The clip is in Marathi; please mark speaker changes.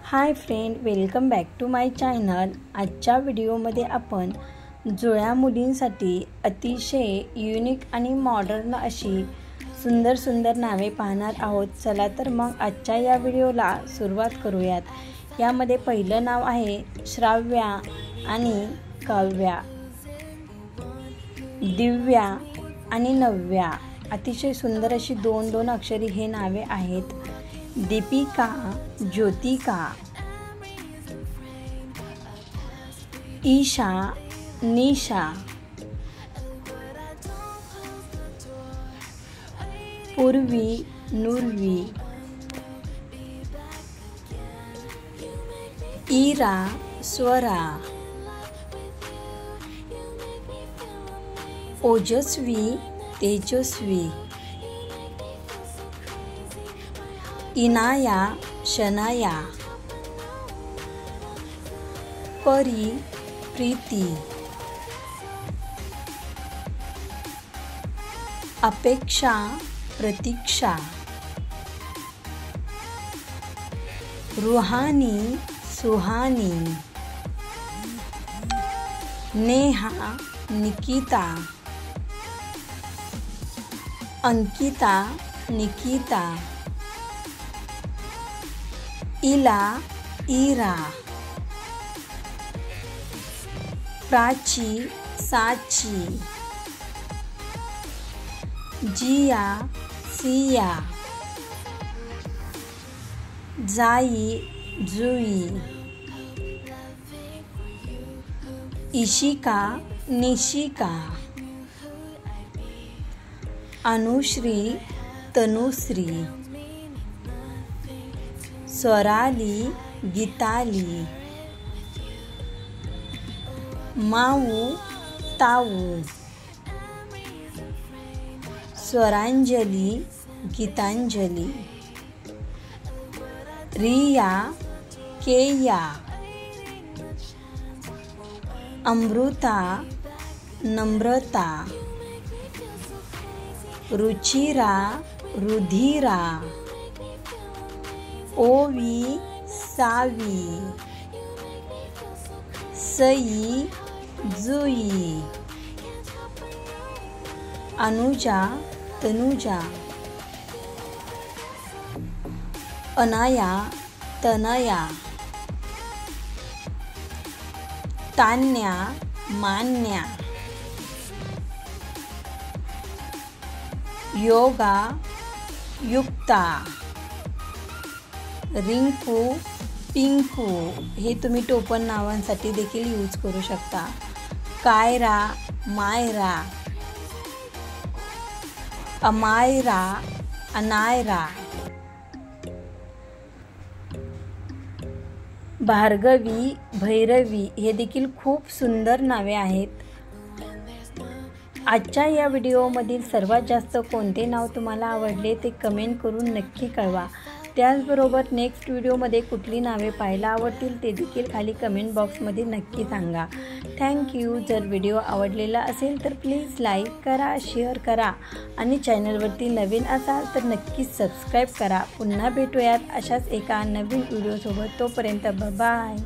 Speaker 1: High friend, welcome back to my channel. आजच्या व्हिडिओमध्ये आपण जुळ्या मुलींसाठी अतिशय युनिक आणि मॉडर्न अशी सुंदर सुंदर नावे पाहणार आहोत। चला तर मग आजच्या या व्हिडिओला सुरुवात करूयात। यामध्ये पहिलं नाव आहे श्राव्या आणि काव्या, दिव्या आणि नव्या। अतिशय सुंदर अशी दोन अक्षरी हे नावे आहेत। दीपिका, ज्योतिका, ईशा, निशा, पूर्वी, नुर्वी, इरा, स्वरा, ओजस्वी, तेजस्वी, इनाया, शनाया, परी, प्रीति, अपेक्षा, प्रतीक्षा, रुहानी, सुहानी, नेहा, निकिता, अंकिता, निकिता, इला, इरा, प्राची, साची, जिया, सिया, जाई, जुई, इशिका, निशिका, अनुश्री, तनुश्री, स्वराली, गीताली, माऊ, ताऊ, स्वरांजली, गीतांजली, रिया, केया, अमृता, नम्रता, रुचिरा, रुधिरा, ओवी, सावी, सई, जुई, अनुजा, तनुजा, अनाया, तनया, तान्या, मान्या, योगा, युक्ता, रिंकू, पिंकू हे तुम्ही टोपण नावांसाठी देखील यूज करू शकता। कायरा, मायरा, अमायरा, अनायरा, भार्गवी, भैरवी हे देखील खूप सुंदर नावे आहेत। आजच्या या व्हिडिओमधील सर्वात जास्त कोणते नाव तुम्हाला आवडले ते कमेंट करून नक्की कळवा। त्याचबरोबर नेक्स्ट व्हिडिओमध्ये कुठली नावे पाहायला आवडतील ते देखील खाली कमेंट बॉक्समध्ये नक्की सांगा। थँक्यू। जर व्हिडिओ आवडलेला असेल तर प्लीज लाईक करा, शेअर करा आणि चॅनलवरती नवीन असाल तर नक्कीच सबस्क्राईब करा। पुन्हा भेटूयात अशाच एका नवीन व्हिडिओसोबत। तोपर्यंत बाय।